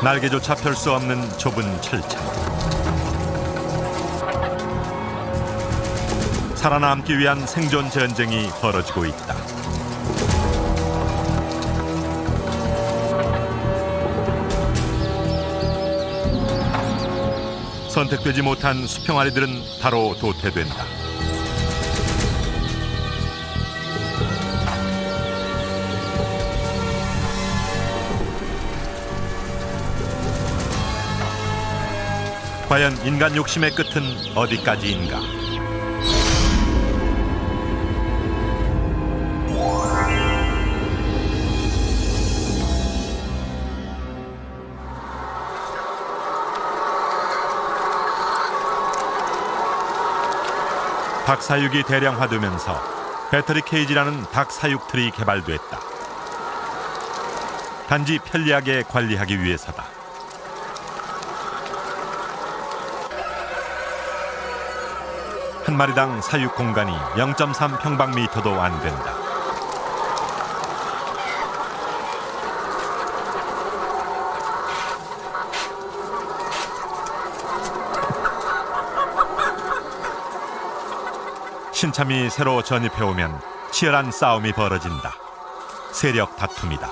날개조차 펼 수 없는 좁은 철창. 살아남기 위한 생존 전쟁이 벌어지고 있다. 선택되지 못한 수평아리들은 바로 도태된다. 과연 인간 욕심의 끝은 어디까지인가? 닭 사육이 대량화되면서 배터리 케이지라는 닭 사육틀이 개발됐다. 단지 편리하게 관리하기 위해서다. 한 마리당 사육 공간이 0.3 평방미터도 안 된다. 신참이 새로 전입해오면 치열한 싸움이 벌어진다. 세력 다툼이다.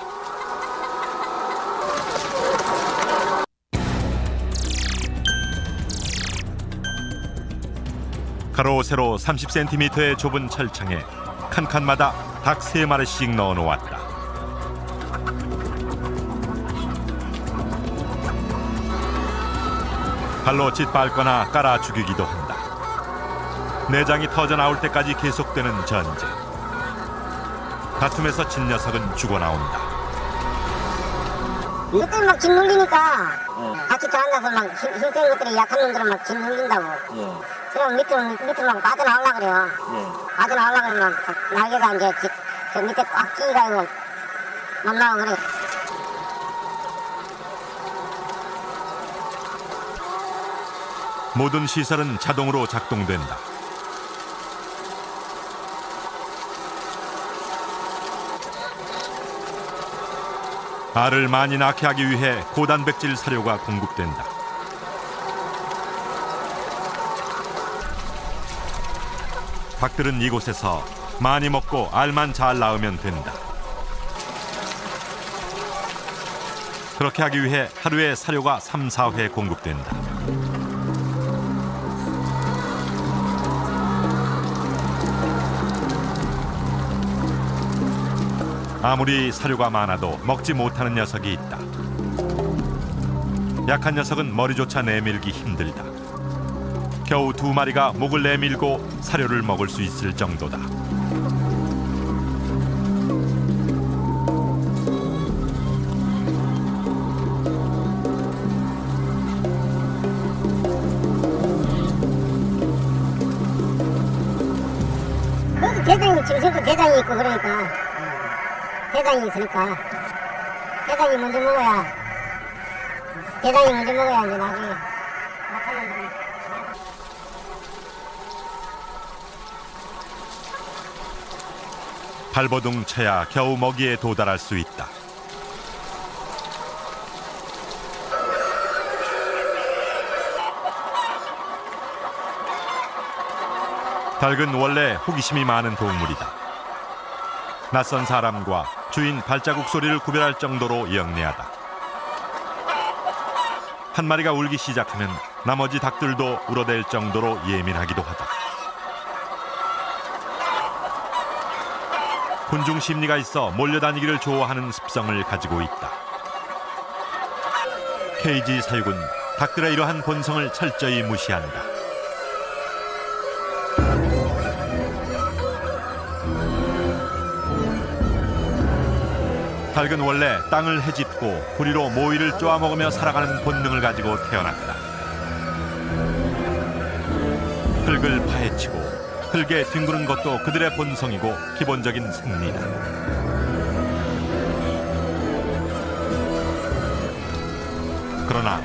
가로 세로 30cm의 좁은 철창에 칸칸마다 닭 3마리씩 넣어놓았다. 발로 짓밟거나 깔아 죽이기도 한다. 내장이 터져 나올 때까지 계속되는 전쟁. 다툼에서 진 녀석은 죽어나온다. 이때 막 진 눌리니까 같이 들어앉아서 막 힘센 것들이 약한 놈들은 막 진 눌린다고. 그럼 밑으로 막 빠져나오려고 그래요. 빠져나오려고 그러면 날개가 이제 저 밑에 꽉 끼가지고 못 나오고 그래. 모든 시설은 자동으로 작동된다. 알을 많이 낳게 하기 위해 고단백질 사료가 공급된다. 닭들은 이곳에서 많이 먹고 알만 잘 낳으면 된다. 그렇게 하기 위해 하루에 사료가 3, 4회 공급된다. 아무리 사료가 많아도 먹지 못하는 녀석이 있다. 약한 녀석은 머리조차 내밀기 힘들다. 겨우 2마리가 목을 내밀고 사료를 먹을 수 있을 정도다. 그래도 대장이 지금부터 대장이 있고 그러니까 대장이 있으니까 대장이 먼저 먹어야 이제 나중에 발버둥 쳐야 겨우 먹이에 도달할 수 있다. 닭은 원래 호기심이 많은 동물이다. 낯선 사람과 주인 발자국 소리를 구별할 정도로 영리하다. 한 마리가 울기 시작하면 나머지 닭들도 울어댈 정도로 예민하기도 하다. 군중 심리가 있어 몰려다니기를 좋아하는 습성을 가지고 있다. 케이지 사육은 닭들의 이러한 본성을 철저히 무시한다. 닭은 원래 땅을 헤집고 부리로 모이를 쪼아먹으며 살아가는 본능을 가지고 태어났다. 흙을 파헤치고 흙에 뒹구는 것도 그들의 본성이고 기본적인 생리다. 그러나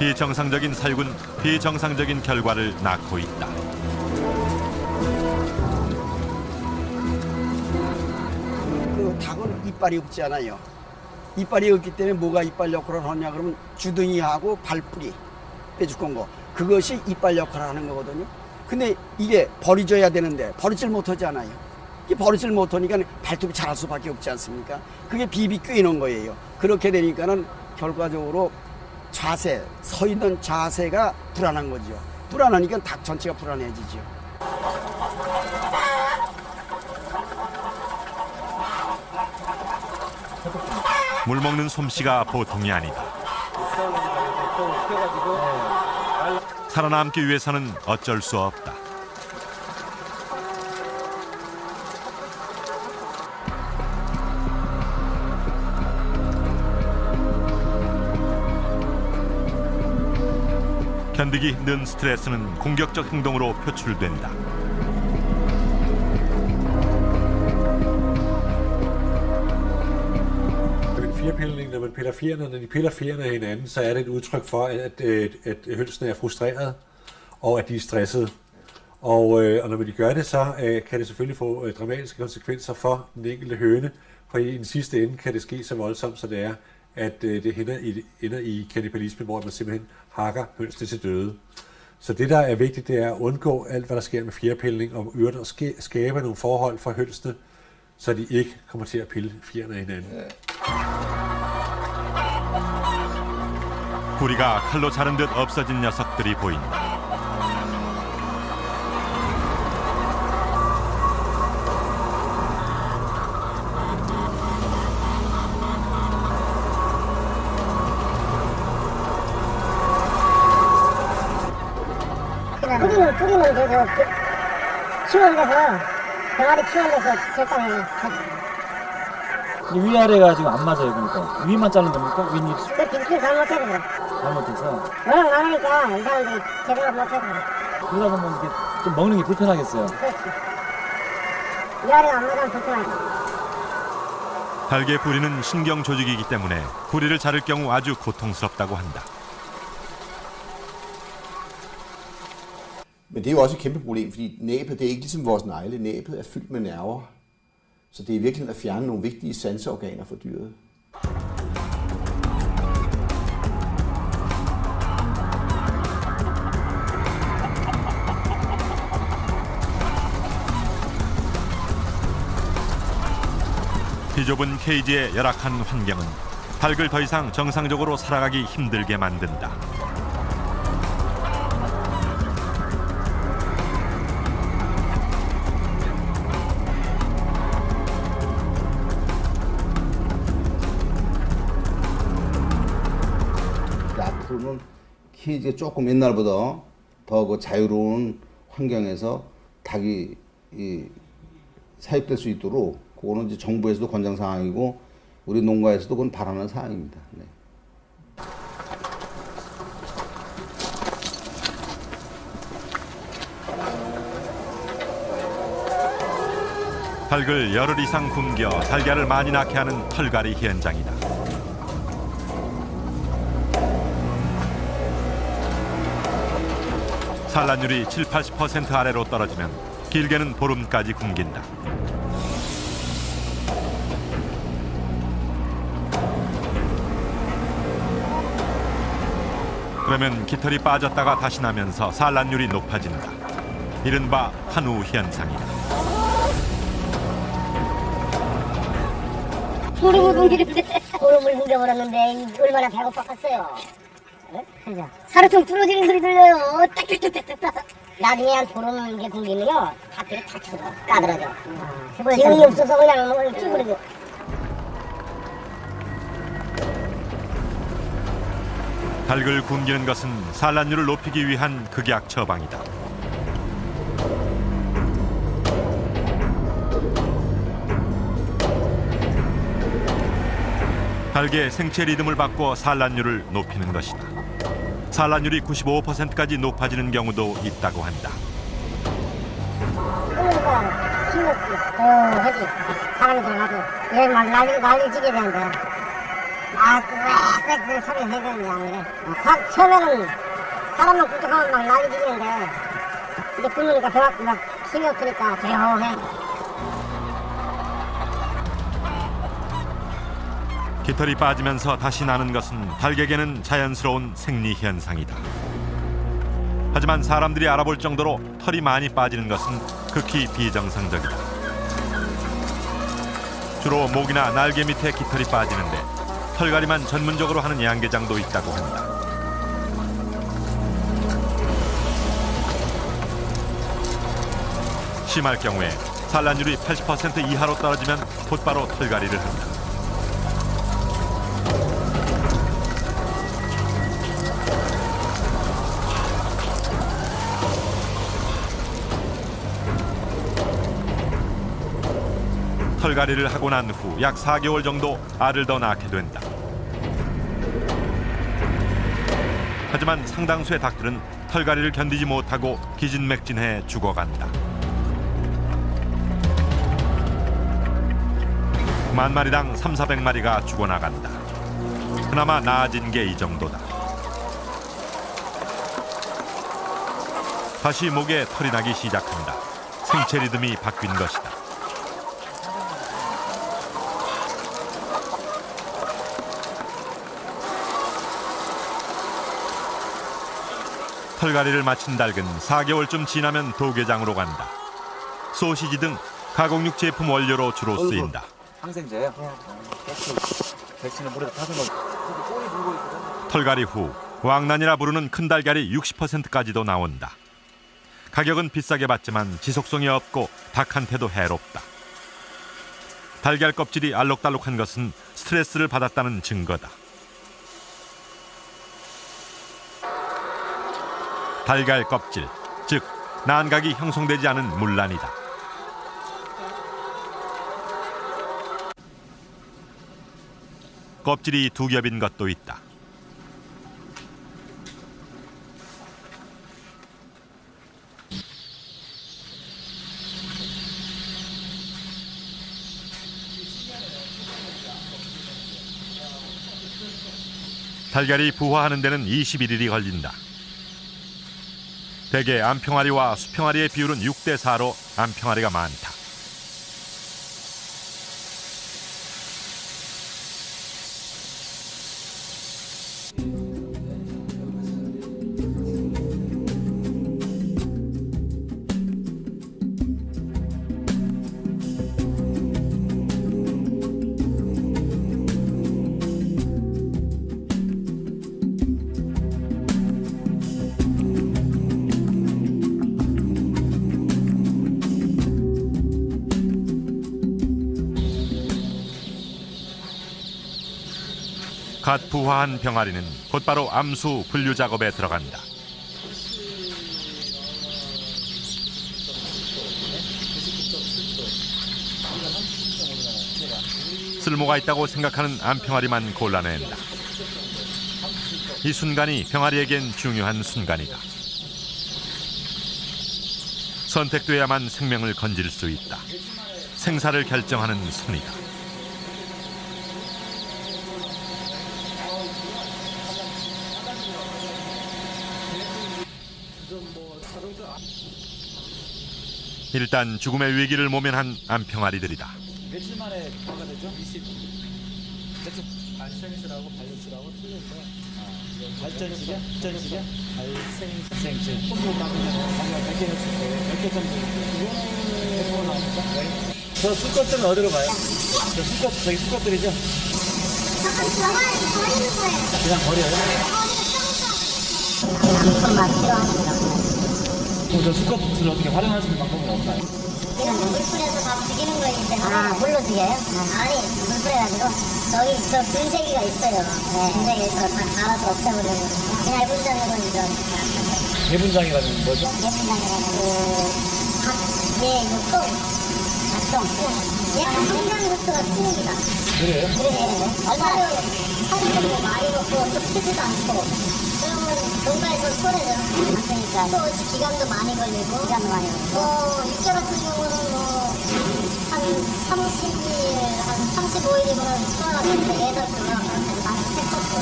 비정상적인 사육은 비정상적인 결과를 낳고 있다. 그 닭은 이빨이 없지 않아요. 이빨이 없기 때문에 뭐가 이빨 역할을 하냐 그러면 주둥이하고 발뿌리 빼죽건 거 그것이 이빨 역할을 하는 거거든요. 근데 이게 버리져야 되는데 버리질 못하잖아요. 이게 버리질 못하니까 발톱이 자랄 수밖에 없지 않습니까? 그게 비비 꿰는 거예요. 그렇게 되니까는 결과적으로 자세, 서 있는 자세가 불안한 거죠. 불안하니까 닭 전체가 불안해지죠. 물 먹는 솜씨가 보통이 아니다. 살아남기 위해서는 어쩔 수 없다. 견디기 힘든 스트레스는 공격적 행동으로 표출된다. Fjerpilning, når man piller fjerne, når de piller fjerne af hinanden, så er det et udtryk for, at hønsene er frustreret, og at de er stressede. Og når de gør det, så kan det selvfølgelig få dramatiske konsekvenser for den enkelte høne, for i den sidste ende kan det ske så voldsomt, så det er, at det ender i kannibalisme, hvor man simpelthen hakker hønsene til døde. Så det, der er vigtigt, det er at undgå alt, hvad der sker med fjerpilning, og øvrigt at skabe nogle forhold for hønsene, så de ikke kommer til at pille fjerne af hinanden. 구리가 칼로 자른 듯 없어진 녀석들이 보인다. 뿌리는 데서 키우는 데서 병아리 키우는 데서 적당히 위아래가 지금 안 맞아요. 그러니까 위만 자른 겁니까? 윗입 그 뒷길 잘못해서 그래. 잘못해서 워낙 많으니까 이 사람들이 제대로 못해서 그래. 그러다 보면 이게 좀 먹는 게 불편하겠어요. 그렇지. 위아래가 안 맞으면 불편하지. 닭의 부리는 신경 조직이기 때문에 부리를 자를 경우 아주 고통스럽다고 한다. Men det er jo også et kæmpe problem, fordi næbet, det er ikke ligesom vores negle. Næbet er fyldt med nerver. Så det er virkelig at fjerne nogle vigtige sanseorganer fra dyret. 비좁은 케이지의 열악한 환경은 닭을 더 이상 정상적으로 살아가기 힘들게 만든다. 앞으로는 키즈가 조금 옛날보다 더 그 자유로운 환경에서 닭이 사육될 수 있도록 그거는 이제 정부에서도 권장 사항이고 우리 농가에서도 그건 바라는 사항입니다. 네. 닭을 열흘 이상 굶겨 달걀을 많이 낳게 하는 털갈이 현장이다. 산란율이 70-80% 아래로 떨어지면 길게는 보름까지 굶긴다. 그러면 깃털이 빠졌다가 다시 나면서 산란율이 높아진다. 이른바 환우 현상이다. 보름을 굶기는데 보름을 굶겨버렸는데 얼마나 배고팠겠어요. 그죠? 사료통 부러지는 소리 들려요. 딱딱딱딱딱. 나중에 한 보름 이제 굶기면요 닭들이 다 죽어 까들어져. 기운이 없어서 그냥 뭐 찌그러져. 닭을 굶기는 것은 산란율을 높이기 위한 극약 처방이다. 닭의 생체 리듬을 바꿔 산란율을 높이는 것이다. 산란율이 95%까지 높아지는 경우도 있다고 한다. 그러니까 힘없지. 하지. 사람이 들어가도 얘막 난리지게 되는데 꽥꽥 소리 해야 되는데 안 그래. 처음에는 사람만 꿀떡하면 막 난리지는데 이제 굶으니까 배가 막 힘이 없으니까 조용해. 깃털이 빠지면서 다시 나는 것은 닭에게는 자연스러운 생리 현상이다. 하지만 사람들이 알아볼 정도로 털이 많이 빠지는 것은 극히 비정상적이다. 주로 목이나 날개 밑에 깃털이 빠지는데 털갈이만 전문적으로 하는 양계장도 있다고 한다. 심할 경우에 산란율이 80% 이하로 떨어지면 곧바로 털갈이를 한다. 털갈이를 하고 난 후 약 4개월 정도 알을 더 낳게 된다. 하지만 상당수의 닭들은 털갈이를 견디지 못하고 기진맥진해 죽어간다. 10,000마리당 300~400마리가 죽어나간다. 그나마 나아진 게 이 정도다. 다시 목에 털이 나기 시작한다. 생체 리듬이 바뀐 것이다. 털갈이를 마친 닭은 4개월쯤 지나면 도계장으로 간다. 소시지 등 가공육 제품 원료로 주로 쓰인다. 항생제예요? 백신을 물에다 타는 거. 꼬리 물고 있거든. 털갈이 후 왕란이라 부르는 큰 달걀이 60%까지도 나온다. 가격은 비싸게 받지만 지속성이 없고 닭한테도 해롭다. 달걀 껍질이 알록달록한 것은 스트레스를 받았다는 증거다. 달걀 껍질, 즉 난각이 형성되지 않은 물란이다. 껍질이 두 겹인 것도 있다. 달걀이 부화하는 데는 21일이 걸린다. 대개 암평아리와 수평아리의 비율은 6대4로 암평아리가 많다. 갓 부화한 병아리는 곧바로 암수 분류 작업에 들어간다. 쓸모가 있다고 생각하는 암병아리만 골라낸다. 이 순간이 병아리에겐 중요한 순간이다. 선택돼야만 생명을 건질 수 있다. 생사를 결정하는 순이다. 일단 죽음의 위기를 모면한 암평아리들이다. 며칠 만에 뭐가 되죠? 20. 대충 발생수라고 발생수라고 틀린데. 발전식이야? 발전식이야? 발생수. 손으로 막으면 방금 100개 했을 때 100개 정도. 이거는 100개 나옵니까? 네. 저 수컷들은 어디로 가요? 저 수컷, 저기 수컷들이죠? 그냥 버려요? 한번만 필요합니다. 그럼 저 수컷들을 어떻게 활용하시는 방법은 없나요? 이런 물 뿌려서 다 죽이는 거이기 때문에. 아, 물로 죽여요? 아니, 물 뿌려가지고 저기 저 분쇄기가 있어요. 네. 분쇄기에서 다 갈아서 없애버려요. 그냥 해분장으로 이제. 해분장이라는 뭐죠? 해분장이라는 얘 육동, 닭똥. 얘가 한장 루트가 틀립니다. 그래요? 그래. 살이 좀 많이 먹고 또 크지도 않고. 그러면 농가에서 손해죠. 그러니까 또 기간도 많이 걸리고. 기간도 많이 걸리고. 육자 같은 경우는 뭐 한 30일, 한 35일이면 수확하는데 얘들 그거 많이 했었고.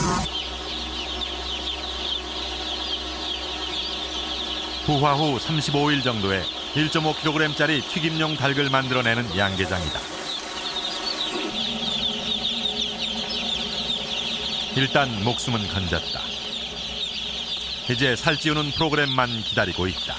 부화 후 35일 정도에 1.5kg짜리 튀김용 닭을 만들어내는 양계장이다. 일단 목숨은 건졌다. 이제 살찌우는 프로그램만 기다리고 있다.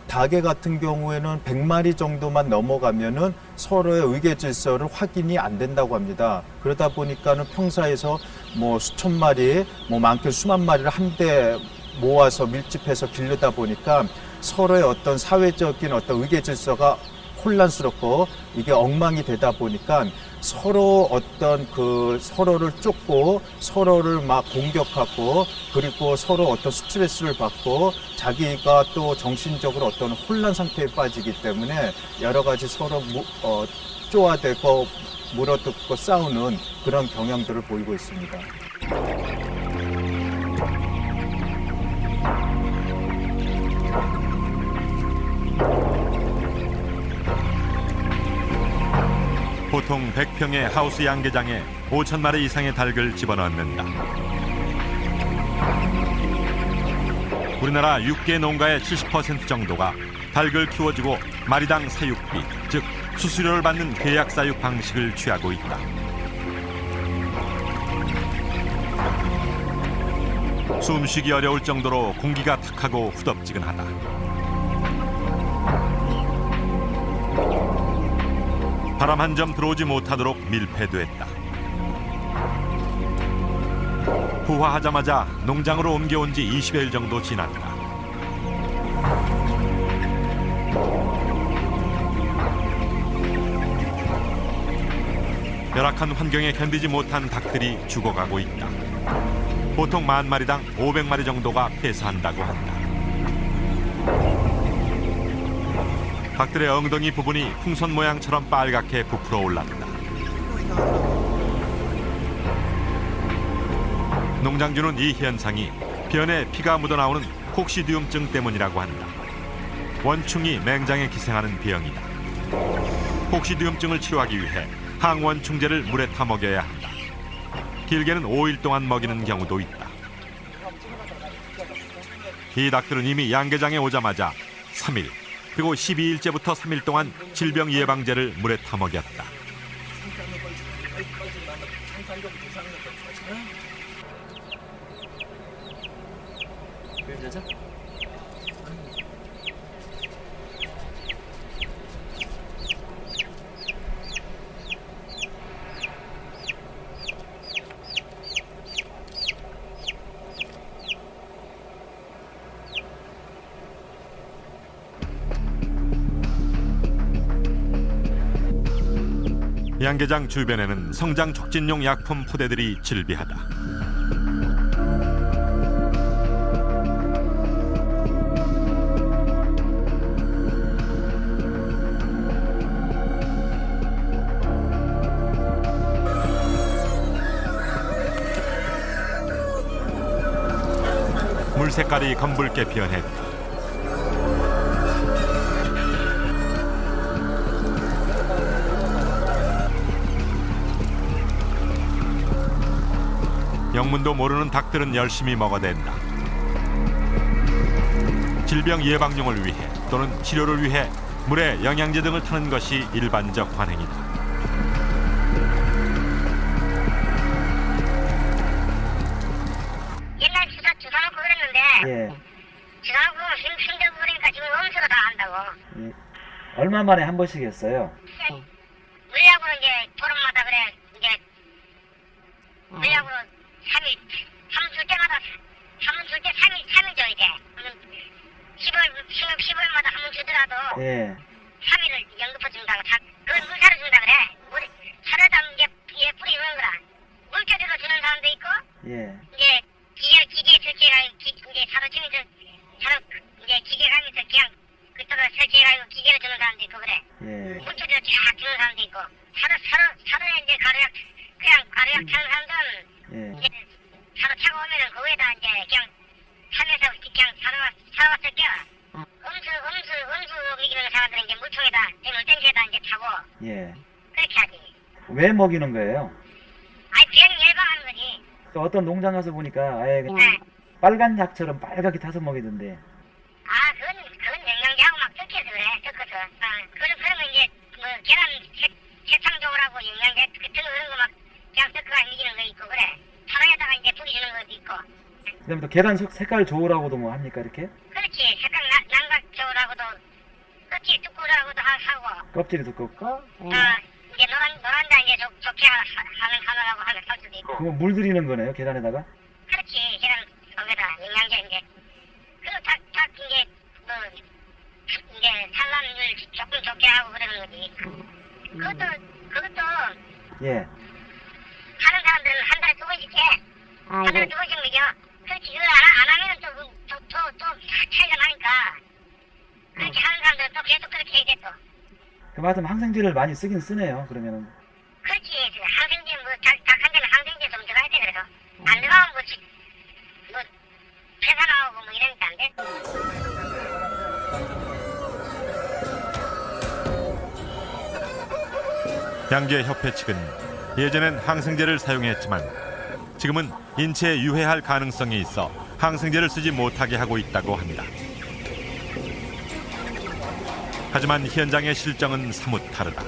닭의 같은 경우에는 100마리 정도만 넘어가면은 서로의 의계 질서를 확인이 안 된다고 합니다. 그러다 보니까는 평사에서 뭐 수천 마리, 뭐 많게는 수만 마리를 한데 모아서 밀집해서 기르다 보니까 서로의 어떤 사회적인 어떤 의계 질서가 혼란스럽고 이게 엉망이 되다 보니까 서로 어떤 그 서로를 쫓고 서로를 막 공격하고 그리고 서로 어떤 스트레스를 받고 자기가 또 정신적으로 어떤 혼란 상태에 빠지기 때문에 여러 가지 서로 쪼아대고 물어뜯고 싸우는 그런 경향들을 보이고 있습니다. 보통 100평의 하우스 양계장에 5,000마리 이상의 닭을 집어넣는다. 우리나라 육계 농가의 70% 정도가 닭을 키워주고 마리당 사육비, 즉 수수료를 받는 계약 사육 방식을 취하고 있다. 숨쉬기 어려울 정도로 공기가 탁하고 후덥지근하다. 바람 한 점 들어오지 못하도록 밀폐됐다. 부화하자마자 농장으로 옮겨온 지 20여일 정도 지났다. 열악한 환경에 견디지 못한 닭들이 죽어가고 있다. 보통 10,000마리당 500마리 정도가 폐사한다고 한다. 닭들의 엉덩이 부분이 풍선 모양처럼 빨갛게 부풀어 올랐다. 농장주는 이 현상이 변에 피가 묻어나오는 kok시dium증 때문이라고 한다. 원충이 맹장에 기생하는 병이다. kok시dium증을 치료하기 위해 항원충제를 물에 타 먹여야 한다. 길게는 5일 동안 먹이는 경우도 있다. 이 닭들은 이미 양계장에 오자마자 3일 그리고 12일째부터 3일 동안 질병 예방제를 물에 타 먹였다. 양계장 주변에는 성장 촉진용 약품 포대들이 질비하다. 물 색깔이 검붉게 변했다. 영문도 모르는 닭들은 열심히 먹어댄다. 질병 예방용을 위해 또는 치료를 위해 물에 영양제 등을 타는 것이 일반적 관행이다. 옛날 주사 놓고 그랬는데 주사 놓고 힘들고 그러니까 지금 음수로 다 한다고. 얼마 만에 한 번씩 했어요? 물약으로 이제 보름마다 그래 이제 물약으로 3일, 3줄 때마다, 3줄 때 3일 줘, 이제. 10월마다 한 번 주더라도, 3일을 연급해준다고, 그건 물사로 준다 그래. 사료당 이제 뿌리는 거라. 물교대로 주는 사람도 있고, 이제 기계 설치해가, 이제 사료 중에서, 이제 기계 가면서 그냥, 그쪽으로 설치해가지고 기계로 주는 사람도 있고, 그래. 물교대로 쫙 주는 사람도 있고, 사료에 이제 그냥 가루약 차는 사람들은, 이제 사료 차고 오면은 거기에다 이제 그냥 타면서 그냥 사료가 섞여 음수 먹이는 사람들은 이제 물통에다 물땡기에다 이제 타고 그렇게 하지. 왜 먹이는 거예요? 아니 병 예방하는 거지. 또 어떤 농장 가서 보니까 아예 그냥 빨간 약처럼 빨갛게 타서 먹이던데. 그건 영양제하고 막 섞여서 그래. 섞어서. 그러면 이제 뭐 계란 세상 좋으라고 영양제 그런 거 막 그냥 섞어가 이기는 거 있고 그래. 차라에다가 이제 뿌리 주는 것도 있고. 그다음에 또 계란 색깔 좋으라고도 뭐 합니까 이렇게? 그렇지. 색깔 양각 좋으라고도 껍질 두꺼우라고도 하고. 껍질이 두껍고. 이제 노란자 이제 좋게 하느라고 하는 할 수도 있고. 그거 물 들이는 거네요 계란에다가? 그렇지. 계란 거기다 영양제 이제 그거 딱 이제 뭐 이제 산란율 조금 좋게 하고 그러는 거지. 그것도 예. 하는 사람들은 한 달에 2번씩 해. 한 달에 2번씩 먹여. 그렇지. 그걸 안 하면 또 차이가 나니까. 그렇게 하는 사람들은 또 계속 그렇게 해야 돼 또. 그 말하자면 항생제를 많이 쓰긴 쓰네요 그러면은. 그렇지. 항생제 닭한 대는 항생제 좀 들어가야 돼 그래서. 안 들어가면 뭐 폐사 나오고 뭐 이러니까 안 돼. 양계협회 측은 예전엔 항생제를 사용했지만 지금은 인체에 유해할 가능성이 있어 항생제를 쓰지 못하게 하고 있다고 합니다. 하지만 현장의 실정은 사뭇 다르다.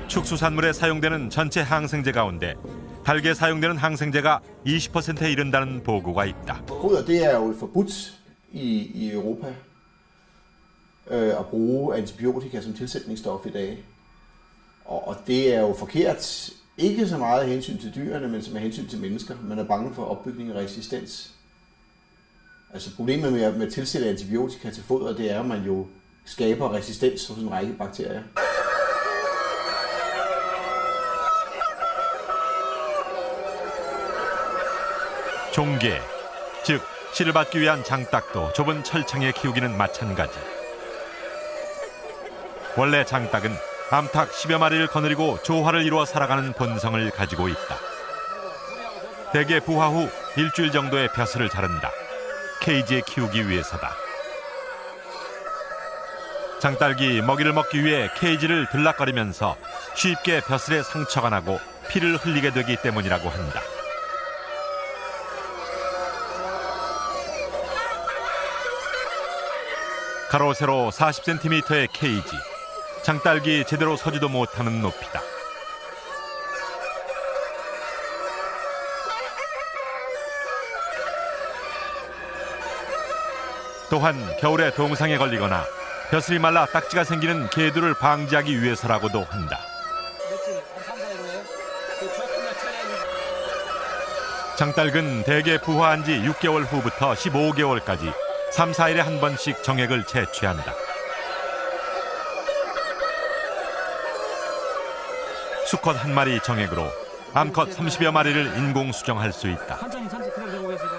축수산물에 사용되는 전체 항생제 가운데 닭에 사용되는 항생제가 20%에 이른다는 보고가 있다. Foder, det er jo forbudt i Europa at bruge antibiotika som tilsætningsstof i dag. Og det er jo forkert, ikke så meget af hensyn til dyrene, men som af hensyn til mennesker. Man er bange for opbygning af resistens. Altså problemet med at tilsætte antibiotika til foder, det er, at man jo skaber resistens hos en række bakterier. 종계, 즉 씨를 받기 위한 장닭도 좁은 철창에 키우기는 마찬가지. 원래 장닭은 암탉 10여 마리를 거느리고 조화를 이루어 살아가는 본성을 가지고 있다. 대개 부화 후 일주일 정도의 벼슬을 자른다. 케이지에 키우기 위해서다. 장딸기 먹이를 먹기 위해 케이지를 들락거리면서 쉽게 벼슬에 상처가 나고 피를 흘리게 되기 때문이라고 한다. 가로 세로 40cm의 케이지. 장딸기 제대로 서지도 못하는 높이다. 또한 겨울에 동상에 걸리거나 벼슬이 말라 딱지가 생기는 계두를 방지하기 위해서라고도 한다. 장딸은 대개 부화한 지 6개월 후부터 15개월까지 3, 4일에 한 번씩 정액을 채취한다. 수컷 한 마리 정액으로 암컷 30여 마리를 인공 수정할 수 있다. 천천히 들어보고 계세요.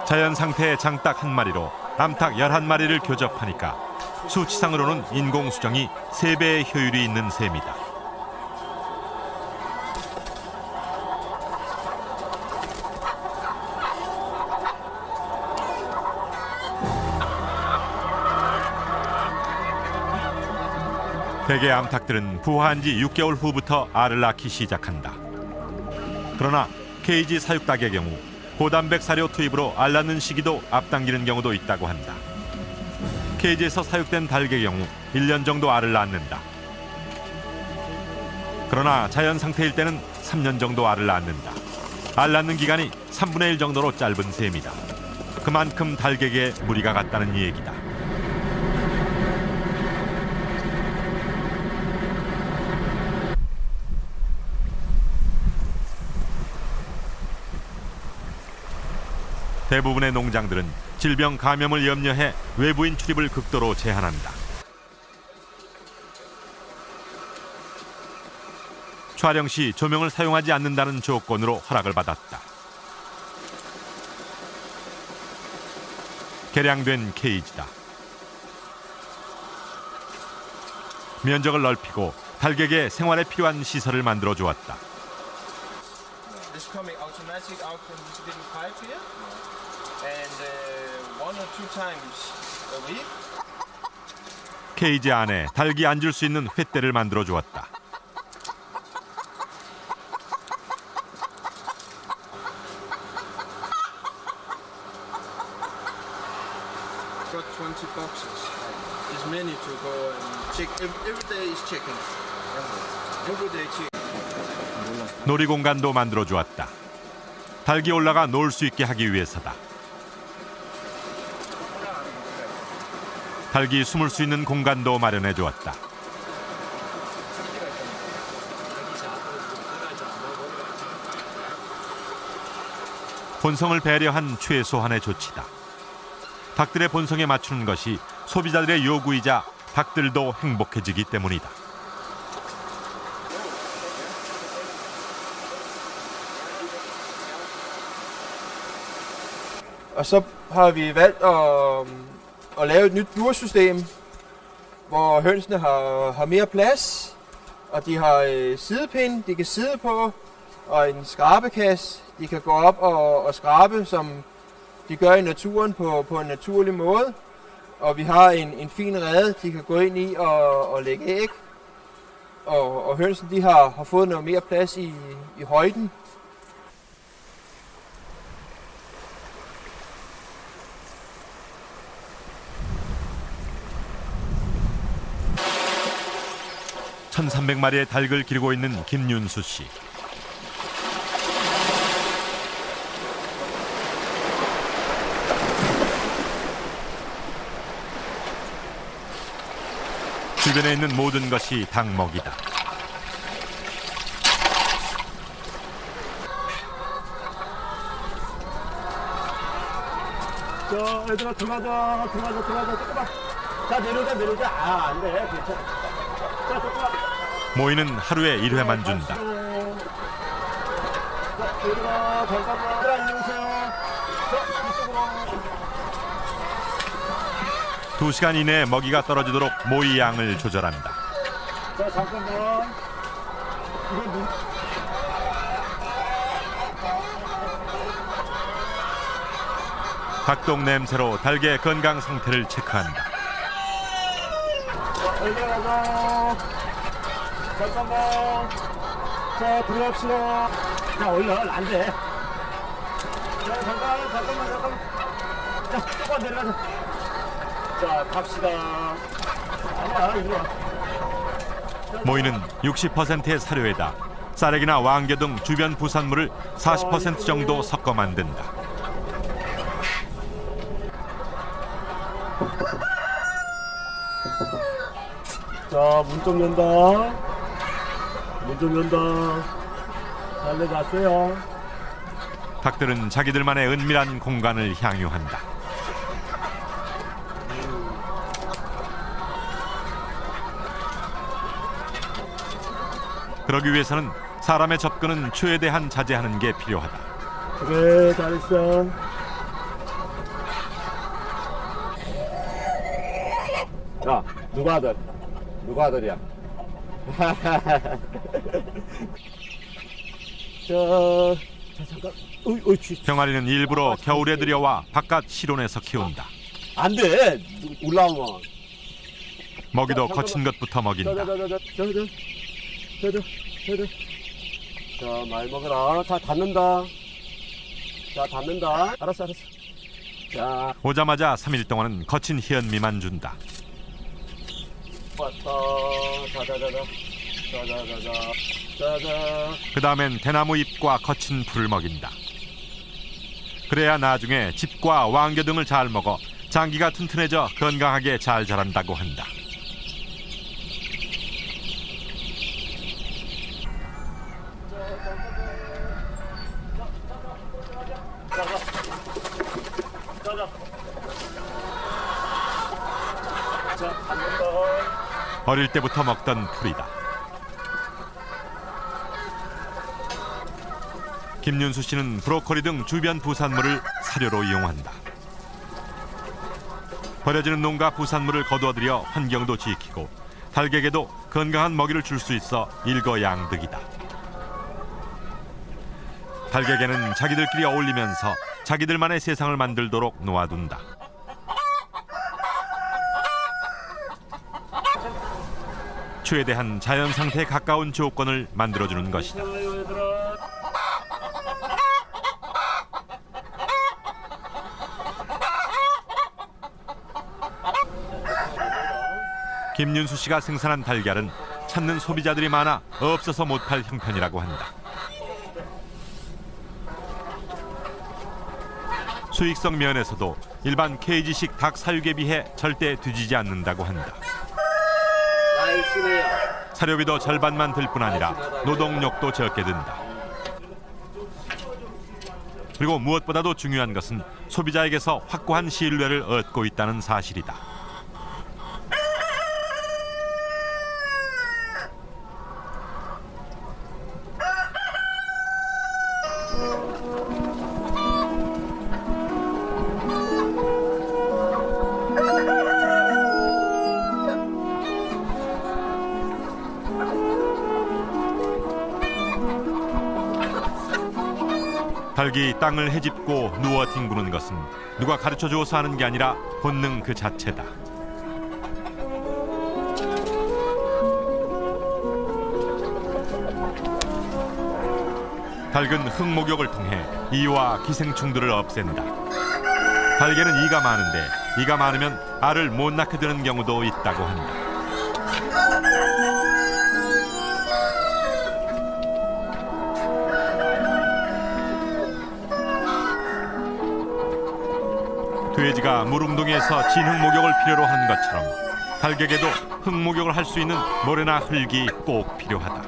자연 상태의 장닭 한 마리로 암탉 11마리를 교접하니까 수치상으로는 인공 수정이 3배의 효율이 있는 셈이다. 대개 암탉들은 부화한 지 6개월 후부터 알을 낳기 시작한다. 그러나 케이지 사육닭의 경우 고단백 사료 투입으로 알 낳는 시기도 앞당기는 경우도 있다고 한다. 케이지에서 사육된 닭의 경우 1년 정도 알을 낳는다. 그러나 자연 상태일 때는 3년 정도 알을 낳는다. 알 낳는 기간이 3분의 1 정도로 짧은 셈이다. 그만큼 닭에게 무리가 갔다는 얘기다. 대부분의 농장들은 질병 감염을 염려해 외부인 출입을 극도로 제한한다. 촬영 시 조명을 사용하지 않는다는 조건으로 허락을 받았다. 개량된 케이지다. 면적을 넓히고 닭에게 생활에 필요한 시설을 만들어 주었다. This coming automatic out from this little pipe here, and 케이지 안에 닭이 앉을 수 있는 횃대를 만들어 주었다. Got 20 boxes. There's many to go and check. Every day is checking. Every day checking. 놀이 공간도 만들어 주었다. 닭이 올라가 놀 수 있게 하기 위해서다. 닭이 숨을 수 있는 공간도 마련해 주었다. 본성을 배려한 최소한의 조치다. 닭들의 본성에 맞추는 것이 소비자들의 요구이자 닭들도 행복해지기 때문이다. Og så har vi valgt at lave et nyt bursystem, hvor hønsene har mere plads, og de har sidepind, de kan sidde på, og en skrabekasse, de kan gå op og skrabe, som de gør i naturen på en naturlig måde. Og vi har en fin rede, de kan gå ind i og lægge æg. Og hønsene de har fået noget mere plads i højden. (1300마리의) 닭을 기르고 있는 김윤수 씨. 주변에 있는 모든 것이 닭 먹이다. 자, 얘들아 들어가자. 조금만. 자, 내려오자. 아, 안 돼. 괜찮아. 자, 조금만. 모이는 하루에 1회만 준다. 자, 얘들아 잠깐만. 얘들아 이리 오세요. 자, 이쪽으로. 2시간 이내에 먹이가 떨어지도록 모이 양을 조절한다. 자, 잠깐만. 이거 눈. 닭똥 냄새로 닭의 건강 상태를 체크한다. 얘들아 가자. 잠깐만. 자, 들어갑시다. 자, 얼른 안 돼. 자, 잠깐만. 자, 조금만 내려가자. 자, 갑시다. 아니야, 이리 와. 모이는 60%의 사료에다 쌀액이나 왕겨 등 주변 부산물을 40% 정도 섞어 만든다. 자, 문 좀 연다. 잘 내놨어요. 닭들은 자기들만의 은밀한 공간을 향유한다. 그러기 위해서는 사람의 접근은 최대한 자제하는 게 필요하다. 그래, 잘했어. 야, 누가 아들이야? 자, 잠깐. 병아리는 일부러 겨울에 들여와 바깥 실온에서 키운다. 안 돼. 올라오면. 먹이도 거친 것부터 먹인다. 자, 많이 먹어라. 자, 닫는다. 알았어. 자, 오자마자 3일 동안은 거친 희연미만 준다. 왔다. 자자자자. 그 다음엔 대나무 잎과 거친 풀을 먹인다. 그래야 나중에 짚과 왕겨 등을 잘 먹어 장기가 튼튼해져 건강하게 잘 자란다고 한다. 어릴 때부터 먹던 풀이다. 김윤수 씨는 브로콜리 등 주변 부산물을 사료로 이용한다. 버려지는 농가 부산물을 거두어들여 환경도 지키고 닭에게도 건강한 먹이를 줄 수 있어 일거양득이다. 닭에게는 자기들끼리 어울리면서 자기들만의 세상을 만들도록 놓아둔다. 최대한 자연 상태에 가까운 조건을 만들어주는 것이다. 김윤수 씨가 생산한 달걀은 찾는 소비자들이 많아 없어서 못 팔 형편이라고 한다. 수익성 면에서도 일반 케이지식 닭 사육에 비해 절대 뒤지지 않는다고 한다. 사료비도 절반만 들 뿐 아니라 노동력도 적게 든다. 그리고 무엇보다도 중요한 것은 소비자에게서 확고한 신뢰를 얻고 있다는 사실이다. 닭이 땅을 헤집고 누워 뒹구는 것은 누가 가르쳐 주어서 하는 게 아니라 본능 그 자체다. 닭은 흙목욕을 통해 이와 기생충들을 없앤다. 닭에는 이가 많은데 이가 많으면 알을 못 낳게 되는 경우도 있다고 한다. 돼지가 물웅덩이에서 진흙 목욕을 필요로 하는 것처럼 닭에게도 흙 목욕을 할 수 있는 모래나 흙이 꼭 필요하다.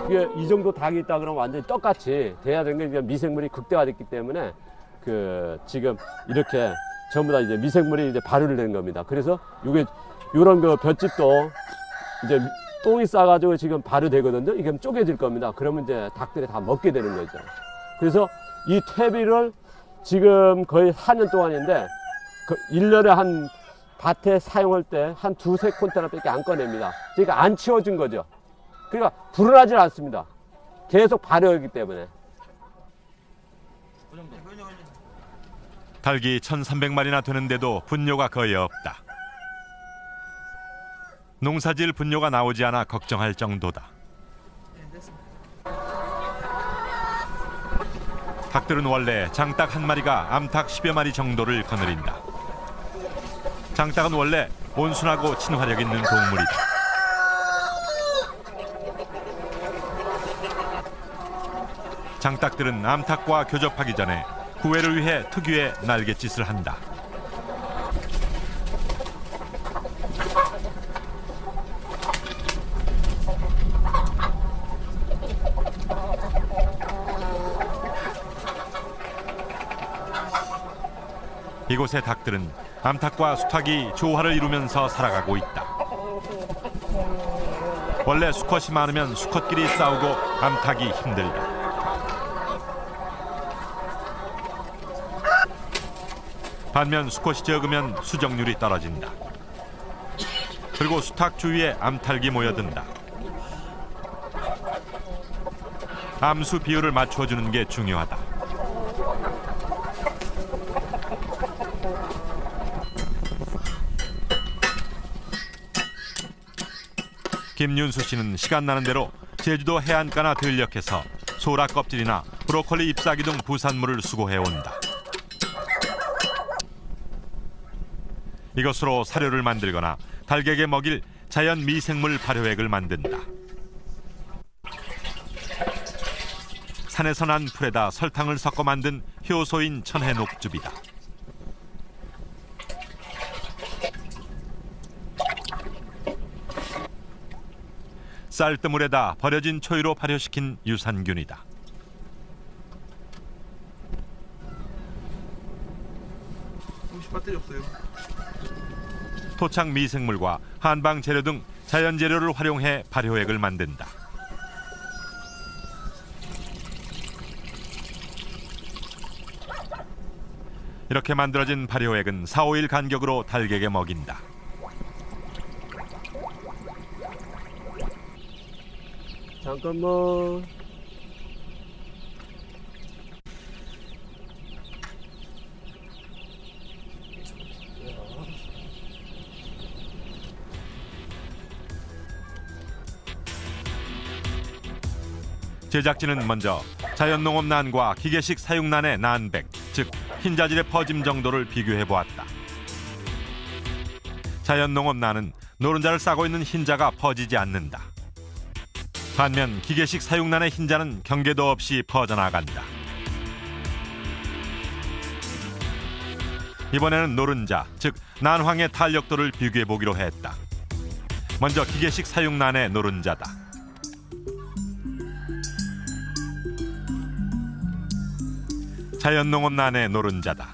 이게 이 정도 닭이 있다 그러면 완전히 떡같이 돼야 되는 게 미생물이 극대화됐기 때문에 지금 이렇게 전부 다 이제 미생물이 이제 발효를 된 겁니다. 그래서 이게 이런 그 볏짚도 이제 똥이 싸가지고 지금 발효되거든요. 이게 쪼개질 겁니다. 그러면 이제 닭들이 다 먹게 되는 거죠. 그래서 이 퇴비를 지금 거의 4년 동안인데 1년에 한 밭에 사용할 때 한 2-3콘테너밖에 안 꺼냅니다. 그러니까 안 치워진 거죠. 그러니까 불어나질 않습니다. 계속 발효하기 때문에. 닭이 1,300마리나 되는데도 분뇨가 거의 없다. 농사질 분뇨가 나오지 않아 걱정할 정도다. 닭들은 원래 장닭 한 마리가 암탉 10여 마리 정도를 거느린다. 장닭은 원래 온순하고 친화력 있는 동물이다. 장닭들은 암탉과 교접하기 전에 구애를 위해 특유의 날갯짓을 한다. 이곳의 닭들은 암탉과 수탉이 조화를 이루면서 살아가고 있다. 원래 수컷이 많으면 수컷끼리 싸우고 암탉이 힘들다. 반면 수컷이 적으면 수정률이 떨어진다. 그리고 수탉 주위에 암탉이 모여든다. 암수 비율을 맞춰주는 게 중요하다. 김윤수 씨는 시간 나는 대로 제주도 해안가나 들녘에서 소라 껍질이나 브로콜리 잎사귀 등 부산물을 수거해온다. 이것으로 사료를 만들거나 닭에게 먹일 자연 미생물 발효액을 만든다. 산에서 난 풀에다 설탕을 섞어 만든 효소인 천혜 녹즙이다. 쌀뜨물에다 버려진 초유로 발효시킨 유산균이다. 혹시 배터리 없어요? 토착 미생물과 한방 재료 등 자연 재료를 활용해 발효액을 만든다. 이렇게 만들어진 발효액은 4-5일 간격으로 닭에게 먹인다. 잠깐만. 제작진은 먼저 자연농업난과 기계식 사육난의 난백, 즉 흰자질의 퍼짐 정도를 비교해 보았다. 자연농업난은 노른자를 싸고 있는 흰자가 퍼지지 않는다. 반면 기계식 사육난의 흰자는 경계도 없이 퍼져나간다. 이번에는 노른자, 즉 난황의 탄력도를 비교해 보기로 했다. 먼저 기계식 사육난의 노른자다. 자연농업난의 노른자다.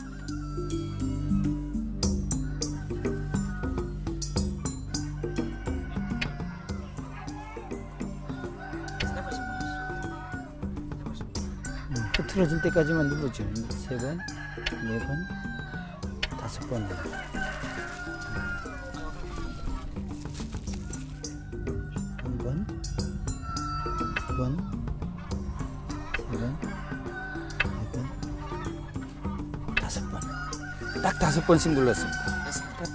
흐트러질 때까지만 누르죠. 3번, 4번, 5번. 1번, 2번, 3번, 4번, 5번. 딱 5번씩 눌렀습니다.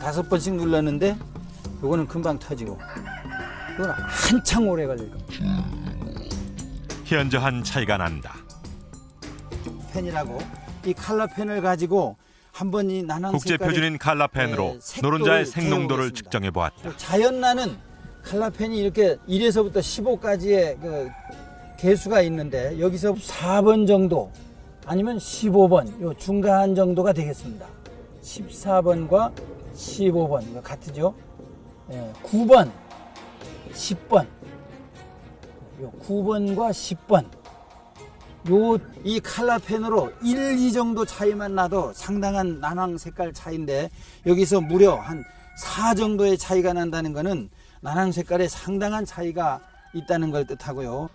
딱 5번씩 눌렀는데 요거는 금방 터지고 이건 한창 오래 걸릴 겁니다. 현저한 차이가 난다. 펜이라고 이 칼라 펜을 가지고 한번 이 난황 국제 표준인 칼라펜으로 노른자의 생농도를 측정해 보았다. 자연나는 칼라펜이 이렇게 1에서부터 15까지의 그 개수가 있는데 여기서 4번 정도 아니면 15번 요 중간 정도가 되겠습니다. 14번과 15번 이거 같으죠? 9번, 10번 요 9번과 10번 이 칼라펜으로 1, 2 정도 차이만 나도 상당한 난황 색깔 차이인데 여기서 무려 한 4 정도의 차이가 난다는 것은 난황 색깔에 상당한 차이가 있다는 걸 뜻하고요.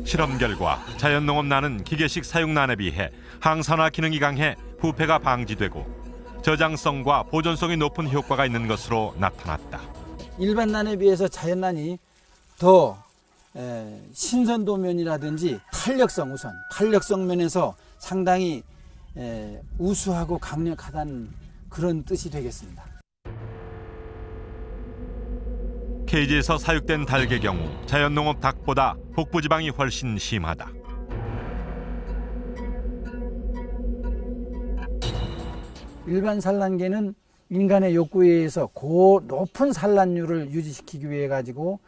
실험 결과 자연농업난은 기계식 사육난에 비해 항산화 기능이 강해 부패가 방지되고 저장성과 보존성이 높은 효과가 있는 것으로 나타났다. 일반 난에 비해서 자연난이 더 신선도 면이라든지 탄력성 우선 탄력성 면에서 상당히 우수하고 강력하다는 그런 뜻이 되겠습니다. 케이지에서 사육된 닭의 경우 자연농업 닭보다 복부지방이 훨씬 심하다. 일반 산란계는 인간의 욕구에 의해서 높은 산란율을 유지시키기 위해 가지고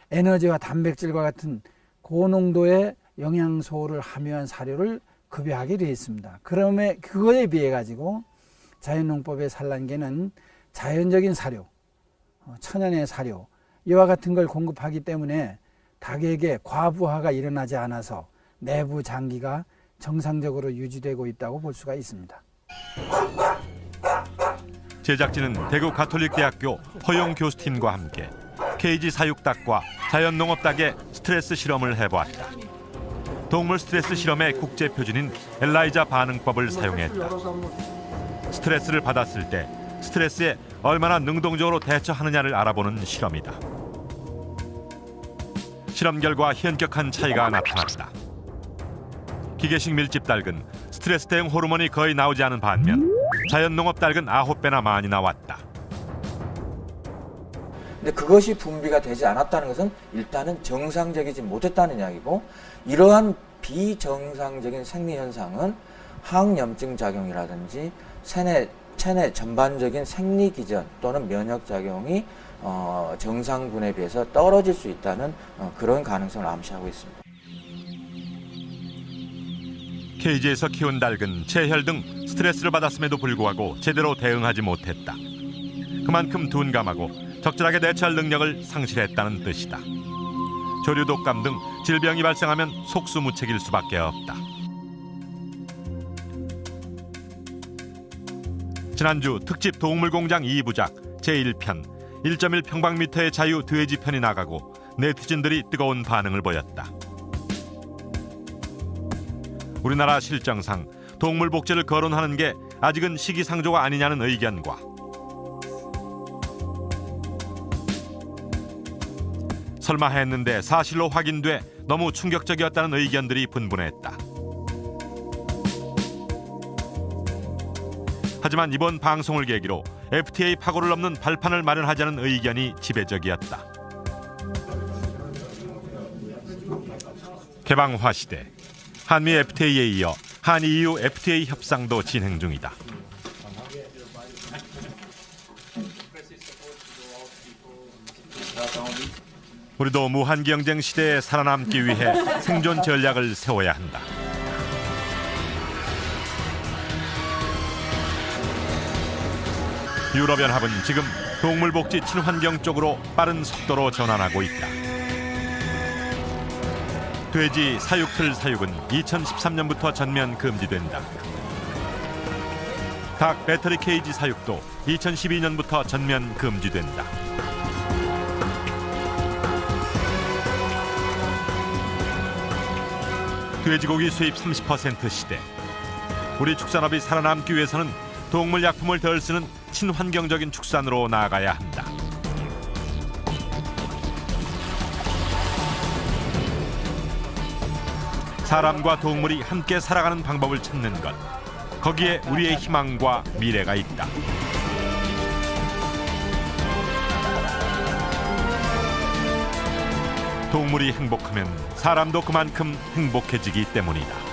에너지와 단백질과 같은 고농도의 영양소를 함유한 사료를 급여하게 되어 있습니다. 그러면 그거에 비해 가지고 자연농법의 산란계는 자연적인 사료, 천연의 사료 이와 같은 걸 공급하기 때문에 닭에게 과부하가 일어나지 않아서 내부 장기가 정상적으로 유지되고 있다고 볼 수가 있습니다. 제작진은 대구 가톨릭대학교 허용 교수팀과 함께 케이지 사육닭과 자연농업닭의 스트레스 실험을 해보았다. 동물 스트레스 실험의 국제 표준인 엘라이자 반응법을 사용했다. 스트레스를 받았을 때 스트레스에 얼마나 능동적으로 대처하느냐를 알아보는 실험이다. 실험 결과 현격한 차이가 나타났다. 기계식 밀집닭은 스트레스 대응 호르몬이 거의 나오지 않은 반면 자연농업닭은 9배나 많이 나왔다. 근데 그것이 분비가 되지 않았다는 것은 일단은 정상적이지 못했다는 이야기고, 이러한 비정상적인 생리현상은 항염증 작용이라든지 체내 전반적인 생리기전 또는 면역작용이 정상군에 비해서 떨어질 수 있다는 그런 가능성을 암시하고 있습니다. 케이지에서 키운 닭은 체혈 등 스트레스를 받았음에도 불구하고 제대로 대응하지 못했다. 그만큼 둔감하고 적절하게 대처할 능력을 상실했다는 뜻이다. 조류 독감 등 질병이 발생하면 속수무책일 수밖에 없다. 지난주 특집 동물공장 2부작 제1편 1.1 평방미터의 자유 돼지 편이 나가고 네티즌들이 뜨거운 반응을 보였다. 우리나라 실정상 동물 복제를 거론하는 게 아직은 시기상조가 아니냐는 의견과 설마 했는데 사실로 확인돼 너무 충격적이었다는 의견들이 분분했다. 하지만 이번 방송을 계기로 FTA 파고를 넘는 발판을 마련하자는 의견이 지배적이었다. 개방화 시대, 한미 FTA에 이어 한EU FTA 협상도 진행 중이다. 우리도 무한 경쟁 시대에 살아남기 위해 생존 전략을 세워야 한다. 유럽연합은 지금 동물복지 친환경 쪽으로 빠른 속도로 전환하고 있다. 돼지 사육틀 사육은 2013년부터 전면 금지된다. 닭 배터리 케이지 사육도 2012년부터 전면 금지된다. 돼지고기 수입 30% 시대. 우리 축산업이 살아남기 위해서는 동물 약품을 덜 쓰는 친환경적인 축산으로 나아가야 한다. 사람과 동물이 함께 살아가는 방법을 찾는 것. 거기에 우리의 희망과 미래가 있다. 동물이 행복하면 사람도 그만큼 행복해지기 때문이다.